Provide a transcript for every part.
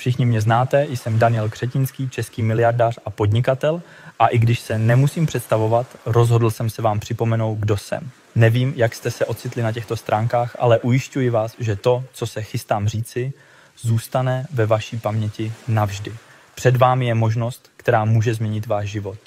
Všichni mě znáte, jsem Daniel Křetínský, český miliardář a podnikatel a i když se nemusím představovat, rozhodl jsem se vám připomenout, kdo jsem. Nevím, jak jste se ocitli na těchto stránkách, ale ujišťuji vás, že to, co se chystám říci, zůstane ve vaší paměti navždy. Před vámi je možnost, která může změnit váš život.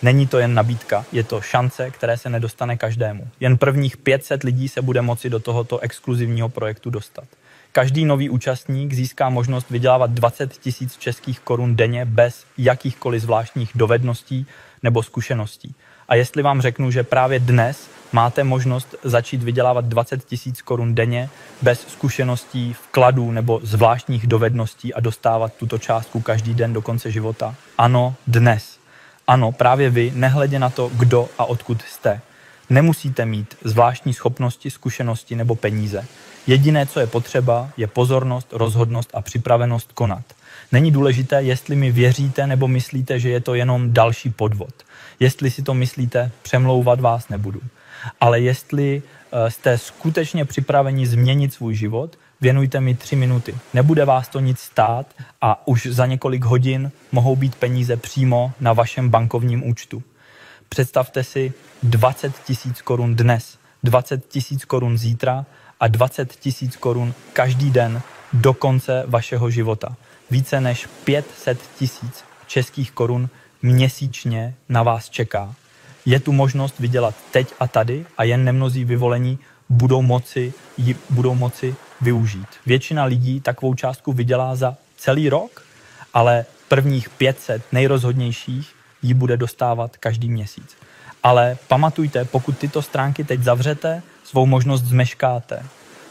Není to jen nabídka, je to šance, které se nedostane každému. Jen prvních 500 lidí se bude moci do tohoto exkluzivního projektu dostat. Každý nový účastník získá možnost vydělávat 20 000 českých korun denně bez jakýchkoliv zvláštních dovedností nebo zkušeností. A jestli vám řeknu, že právě dnes máte možnost začít vydělávat 20 000 korun denně bez zkušeností, vkladů nebo zvláštních dovedností a dostávat tuto částku každý den do konce života? Ano, dnes. Ano, právě vy, nehledě na to, kdo a odkud jste. Nemusíte mít zvláštní schopnosti, zkušenosti nebo peníze. Jediné, co je potřeba, je pozornost, rozhodnost a připravenost konat. Není důležité, jestli mi věříte nebo myslíte, že je to jenom další podvod. Jestli si to myslíte, přemlouvat vás nebudu. Ale jestli jste skutečně připraveni změnit svůj život, věnujte mi 3 minuty. Nebude vás to nic stát a už za několik hodin mohou být peníze přímo na vašem bankovním účtu. Představte si 20 000 korun dnes, 20 000 korun zítra a 20 000 korun každý den do konce vašeho života. Více než 500 000 českých korun měsíčně na vás čeká. Je tu možnost vydělat teď a tady a jen nemnozí vyvolení budou moci využít. Většina lidí takovou částku vydělá za celý rok, ale prvních 500 nejrozhodnějších ji bude dostávat každý měsíc. Ale pamatujte, pokud tyto stránky teď zavřete, svou možnost zmeškáte.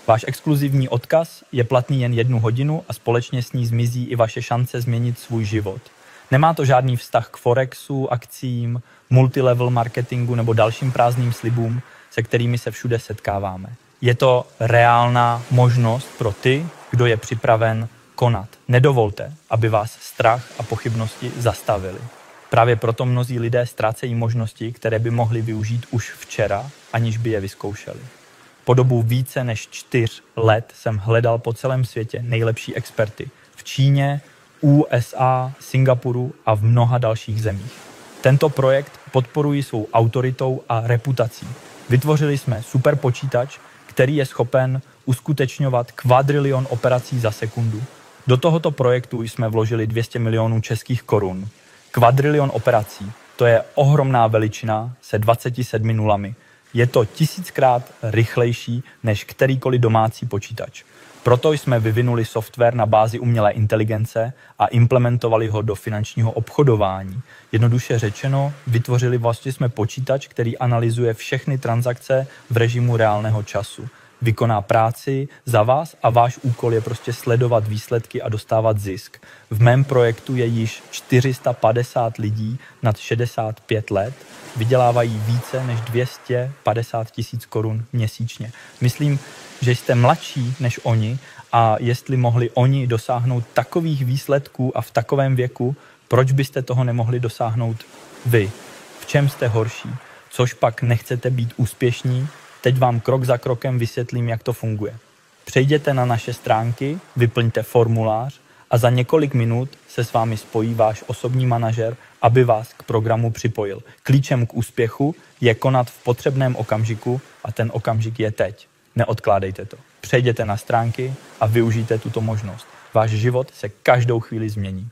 Váš exkluzivní odkaz je platný jen 1 hodinu a společně s ní zmizí i vaše šance změnit svůj život. Nemá to žádný vztah k Forexu, akcím, multilevel marketingu nebo dalším prázdným slibům, se kterými se všude setkáváme. Je to reálná možnost pro ty, kdo je připraven konat. Nedovolte, aby vás strach a pochybnosti zastavili. Právě proto mnozí lidé ztrácejí možnosti, které by mohli využít už včera, aniž by je vyzkoušeli. Po dobu více než 4 let jsem hledal po celém světě nejlepší experty. V Číně, USA, Singapuru a v mnoha dalších zemích. Tento projekt podporuji svou autoritou a reputací. Vytvořili jsme super počítač, který je schopen uskutečňovat kvadrilion operací za sekundu. Do tohoto projektu jsme vložili 200 milionů českých korun. Kvadrilion operací, to je ohromná veličina se 27 nulami. Je to 1000krát rychlejší než kterýkoliv domácí počítač. Proto jsme vyvinuli software na bázi umělé inteligence a implementovali ho do finančního obchodování. Jednoduše řečeno, vytvořili jsme počítač, který analyzuje všechny transakce v režimu reálného času. Vykoná práci za vás a váš úkol je prostě sledovat výsledky a dostávat zisk. V mém projektu je již 450 lidí nad 65 let, vydělávají více než 250 000 korun měsíčně. Myslím, že jste mladší než oni a jestli mohli oni dosáhnout takových výsledků a v takovém věku, proč byste toho nemohli dosáhnout vy? V čem jste horší? Což pak nechcete být úspěšní? Teď vám krok za krokem vysvětlím, jak to funguje. Přejděte na naše stránky, vyplňte formulář a za několik minut se s vámi spojí váš osobní manažer, aby vás k programu připojil. Klíčem k úspěchu je konat v potřebném okamžiku a ten okamžik je teď. Neodkládejte to. Přejděte na stránky a využijte tuto možnost. Váš život se každou chvíli změní.